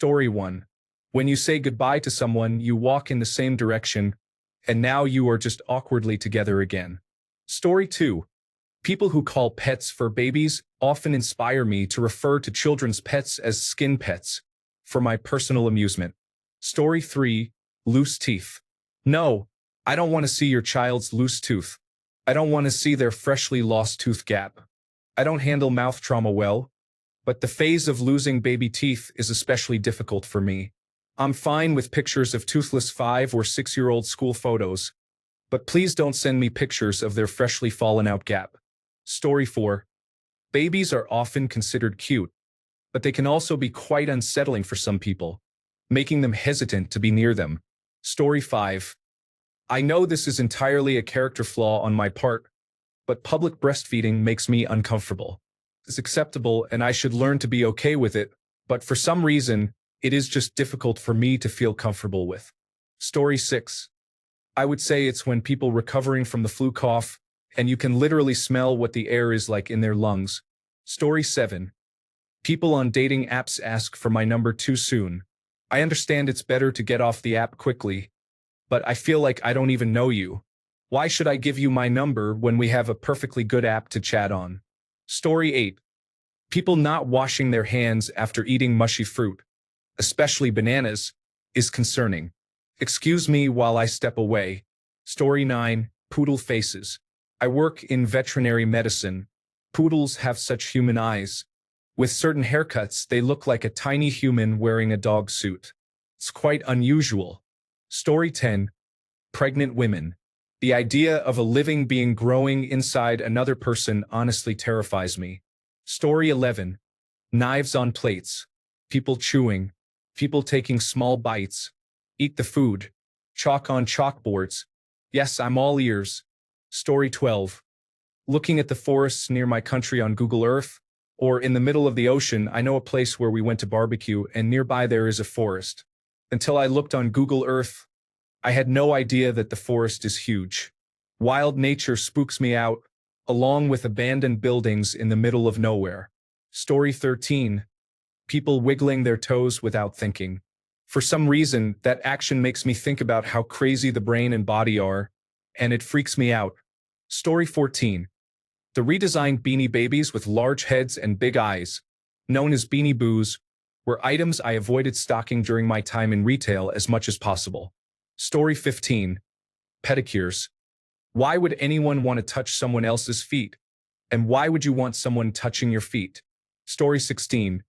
Story 1. When you say goodbye to someone, you walk in the same direction, and now you are just awkwardly together again. Story 2. People who call pets fur babies often inspire me to refer to children's pets as skin pets, for my personal amusement. Story 3. Loose teeth. No, I don't want to see your child's loose tooth. I don't want to see their freshly lost tooth gap. I don't handle mouth trauma well, but the phase of losing baby teeth is especially difficult for me. I'm fine with pictures of toothless 5 or 6-year-old school photos, but please don't send me pictures of their freshly fallen out gap. Story 4. Babies are often considered cute, but they can also be quite unsettling for some people, making them hesitant to be near them. Story 5. I know this is entirely a character flaw on my part, but public breastfeeding makes me uncomfortable. It's acceptable and I should learn to be okay with it, but for some reason, it is just difficult for me to feel comfortable with. Story 6. I would say it's when people recovering from the flu cough, and you can literally smell what the air is like in their lungs. Story 7. People on dating apps ask for my number too soon. I understand it's better to get off the app quickly, but I feel like I don't even know you. Why should I give you my number when we have a perfectly good app to chat on? Story 8. People not washing their hands after eating mushy fruit, especially bananas, is concerning. Excuse me while I step away. Story 9. Poodle faces. I work in veterinary medicine. Poodles have such human eyes. With certain haircuts, they look like a tiny human wearing a dog suit. It's quite unusual. Story 10. Pregnant women. The idea of a living being growing inside another person honestly terrifies me. Story 11. Knives on plates. People chewing. People taking small bites. Eat the food. Chalk on chalkboards. Yes, I'm all ears. Story 12. Looking at the forests near my country on Google Earth, or in the middle of the ocean. I know a place where we went to barbecue and nearby there is a forest. Until I looked on Google Earth, I had no idea that the forest is huge. Wild nature spooks me out, along with abandoned buildings in the middle of nowhere. Story 13. People wiggling their toes without thinking. For some reason, that action makes me think about how crazy the brain and body are, and it freaks me out. Story 14. The redesigned Beanie Babies with large heads and big eyes, known as Beanie Boos, were items I avoided stocking during my time in retail as much as possible. Story 15. Pedicures. Why would anyone want to touch someone else's feet? And why would you want someone touching your feet? Story 16.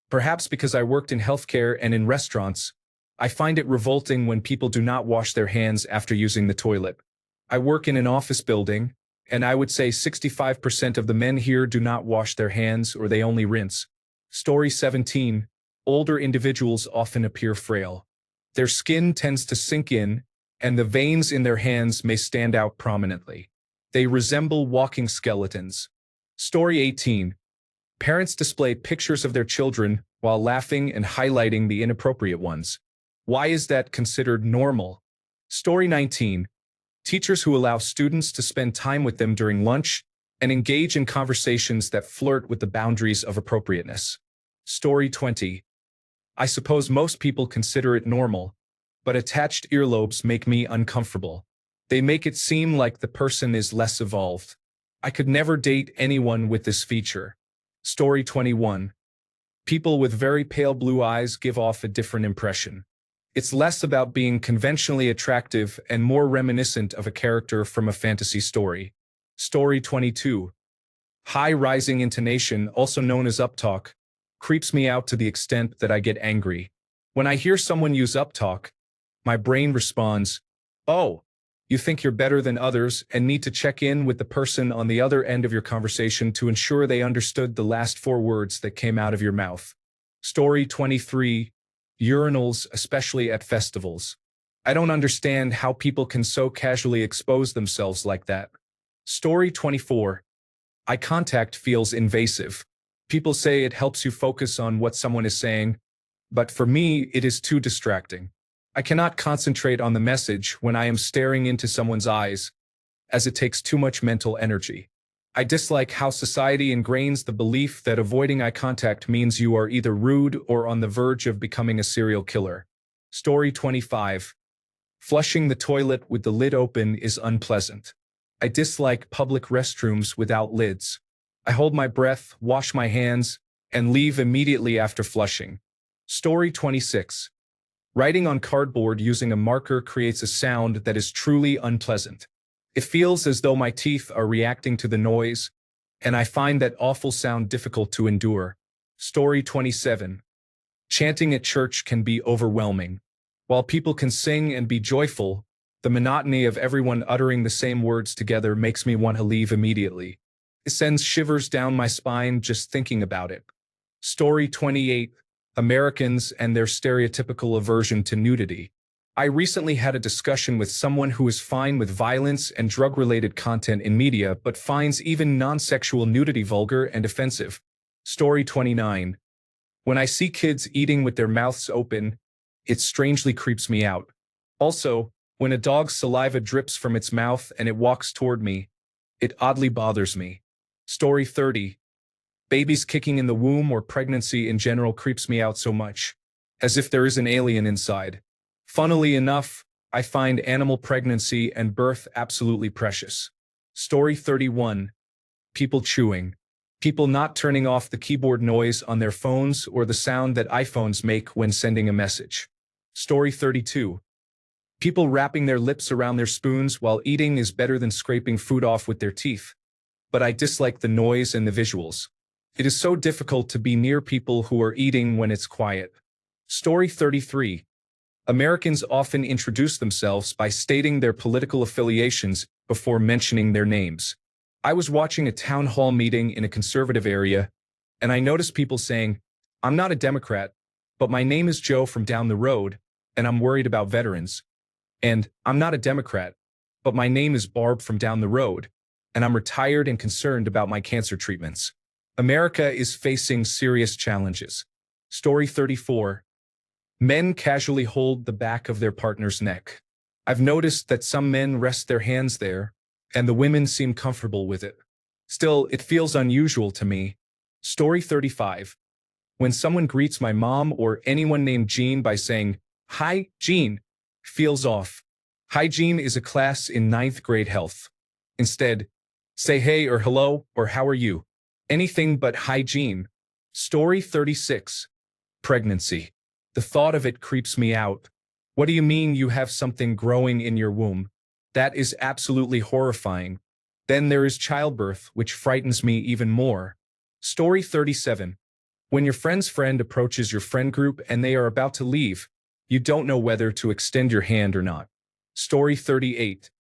Perhaps because I worked in healthcare and in restaurants, I find it revolting when people do not wash their hands after using the toilet. I work in an office building, and I would say 65% of the men here do not wash their hands or they only rinse. Story 17. Older individuals often appear frail. Their skin tends to sink in, and the veins in their hands may stand out prominently. They resemble walking skeletons. Story 18. Parents display pictures of their children while laughing and highlighting the inappropriate ones. Why is that considered normal? Story 19. Teachers who allow students to spend time with them during lunch and engage in conversations that flirt with the boundaries of appropriateness. Story 20. I suppose most people consider it normal, but attached earlobes make me uncomfortable. They make it seem like the person is less evolved. I could never date anyone with this feature. Story 21. People with very pale blue eyes give off a different impression. It's less about being conventionally attractive and more reminiscent of a character from a fantasy story. Story 22. High rising intonation, also known as uptalk, creeps me out to the extent that I get angry. When I hear someone use uptalk, my brain responds, "Oh, you think you're better than others and need to check in with the person on the other end of your conversation to ensure they understood the last 4 words that came out of your mouth." Story 23. Urinals, especially at festivals. I don't understand how people can so casually expose themselves like that. Story 24. Eye contact feels invasive. People say it helps you focus on what someone is saying, but for me, it is too distracting. I cannot concentrate on the message when I am staring into someone's eyes, as it takes too much mental energy. I dislike how society ingrains the belief that avoiding eye contact means you are either rude or on the verge of becoming a serial killer. Story 25. Flushing the toilet with the lid open is unpleasant. I dislike public restrooms without lids. I hold my breath, wash my hands, and leave immediately after flushing. Story 26. Writing on cardboard using a marker creates a sound that is truly unpleasant. It feels as though my teeth are reacting to the noise, and I find that awful sound difficult to endure. Story 27. Chanting at church can be overwhelming. While people can sing and be joyful, the monotony of everyone uttering the same words together makes me want to leave immediately. It sends shivers down my spine just thinking about it. Story 28. Americans and their stereotypical aversion to nudity. I recently had a discussion with someone who is fine with violence and drug-related content in media but finds even non-sexual nudity vulgar and offensive. Story 29. When I see kids eating with their mouths open, it strangely creeps me out. Also, when a dog's saliva drips from its mouth and it walks toward me, it oddly bothers me. Story 30. Babies kicking in the womb or pregnancy in general creeps me out so much, as if there is an alien inside. Funnily enough, I find animal pregnancy and birth absolutely precious. Story 31. People chewing. People not turning off the keyboard noise on their phones or the sound that iPhones make when sending a message. Story 32. People wrapping their lips around their spoons while eating is better than scraping food off with their teeth. But I dislike the noise and the visuals. It is so difficult to be near people who are eating when it's quiet. Story 33. Americans often introduce themselves by stating their political affiliations before mentioning their names. I was watching a town hall meeting in a conservative area, and I noticed people saying, "I'm not a Democrat, but my name is Joe from down the road, and I'm worried about veterans." And "I'm not a Democrat, but my name is Barb from down the road, and I'm retired and concerned about my cancer treatments. America is facing serious challenges. Story 34. Men casually hold the back of their partner's neck. I've noticed that some men rest their hands there, and the women seem comfortable with it. Still, it feels unusual to me. Story 35. When someone greets my mom or anyone named Jean by saying, "Hi, Jean," feels off. Hygiene is a class in 9th grade health. Instead, say hey or hello or how are you. Anything but hygiene. Story 36. Pregnancy. The thought of it creeps me out. What do you mean you have something growing in your womb? That is absolutely horrifying. Then there is childbirth, which frightens me even more. Story 37. When your friend's friend approaches your friend group and they are about to leave, you don't know whether to extend your hand or not. Story 38.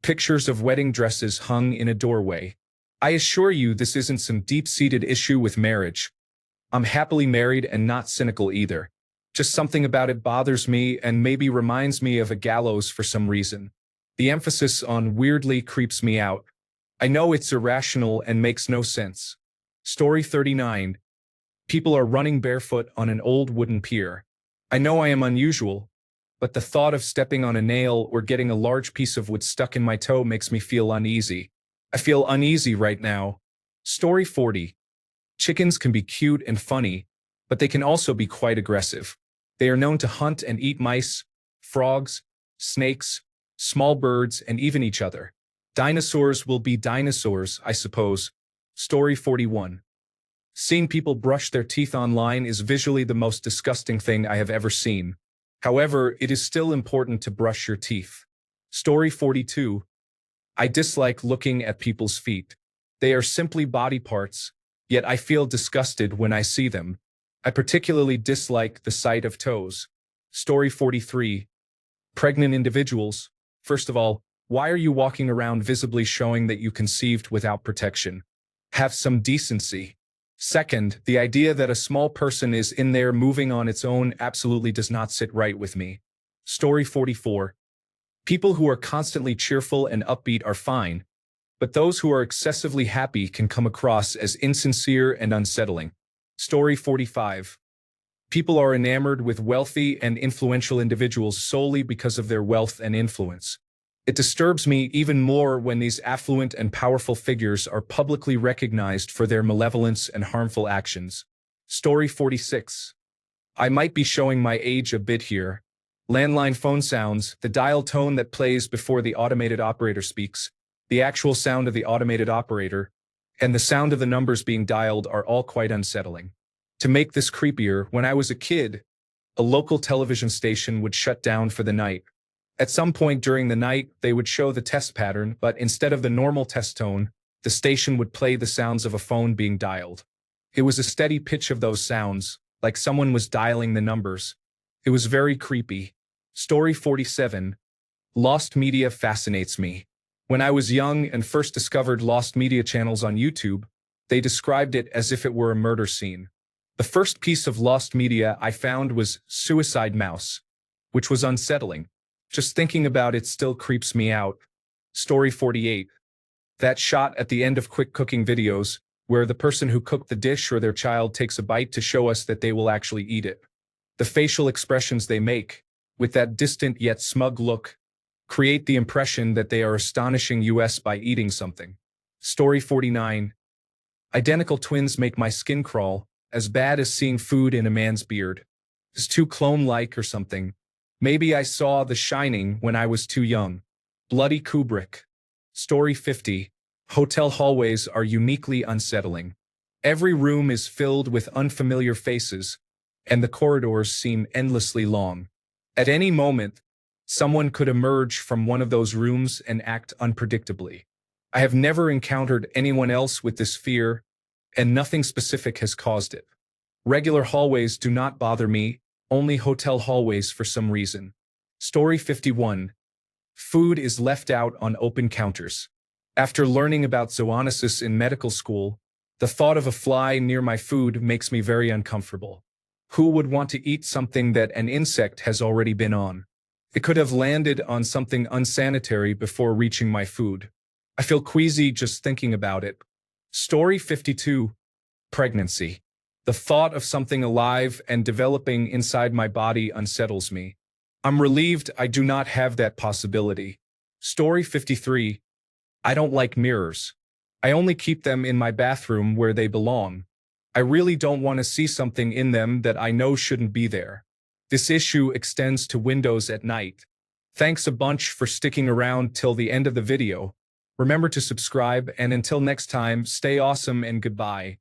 Pictures of wedding dresses hung in a doorway. I assure you this isn't some deep-seated issue with marriage. I'm happily married and not cynical either. Just something about it bothers me and maybe reminds me of a gallows for some reason. The emphasis on weirdly creeps me out. I know it's irrational and makes no sense. Story 39. People are running barefoot on an old wooden pier. I know I am unusual, but the thought of stepping on a nail or getting a large piece of wood stuck in my toe makes me feel uneasy. I feel uneasy right now. Story 40. Chickens can be cute and funny, but they can also be quite aggressive. They are known to hunt and eat mice, frogs, snakes, small birds, and even each other. Dinosaurs will be dinosaurs, I suppose. Story 41. Seeing people brush their teeth online is visually the most disgusting thing I have ever seen. However, it is still important to brush your teeth. Story 42. I dislike looking at people's feet. They are simply body parts, yet I feel disgusted when I see them. I particularly dislike the sight of toes. Story 43. Pregnant individuals. First of all, why are you walking around visibly showing that you conceived without protection? Have some decency. Second, the idea that a small person is in there moving on its own absolutely does not sit right with me. Story 44. People who are constantly cheerful and upbeat are fine, but those who are excessively happy can come across as insincere and unsettling. Story 45. People are enamored with wealthy and influential individuals solely because of their wealth and influence. It disturbs me even more when these affluent and powerful figures are publicly recognized for their malevolence and harmful actions. Story 46. I might be showing my age a bit here. Landline phone sounds, the dial tone that plays before the automated operator speaks, the actual sound of the automated operator, and the sound of the numbers being dialed are all quite unsettling. To make this creepier, when I was a kid, a local television station would shut down for the night. At some point during the night, they would show the test pattern, but instead of the normal test tone, the station would play the sounds of a phone being dialed. It was a steady pitch of those sounds, like someone was dialing the numbers. It was very creepy. Story 47. Lost media fascinates me. When I was young and first discovered lost media channels on YouTube, they described it as if it were a murder scene. The first piece of lost media I found was Suicide Mouse, which was unsettling. Just thinking about it still creeps me out. Story 48. That shot at the end of quick cooking videos, where the person who cooked the dish or their child takes a bite to show us that they will actually eat it. The facial expressions they make, with that distant yet smug look, create the impression that they are astonishing us by eating something. Story 49. Identical twins make my skin crawl, as bad as seeing food in a man's beard. It's too clone-like or something. Maybe I saw The Shining when I was too young. Bloody Kubrick. Story 50. Hotel hallways are uniquely unsettling. Every room is filled with unfamiliar faces, and the corridors seem endlessly long. At any moment, someone could emerge from one of those rooms and act unpredictably. I have never encountered anyone else with this fear, and nothing specific has caused it. Regular hallways do not bother me, only hotel hallways for some reason. Story 51. Food is left out on open counters. After learning about zoonosis in medical school, the thought of a fly near my food makes me very uncomfortable. Who would want to eat something that an insect has already been on? It could have landed on something unsanitary before reaching my food. I feel queasy just thinking about it. Story 52. Pregnancy. The thought of something alive and developing inside my body unsettles me. I'm relieved I do not have that possibility. Story 53. I don't like mirrors. I only keep them in my bathroom where they belong. I really don't want to see something in them that I know shouldn't be there. This issue extends to windows at night. Thanks a bunch for sticking around till the end of the video. Remember to subscribe, and until next time, stay awesome and goodbye.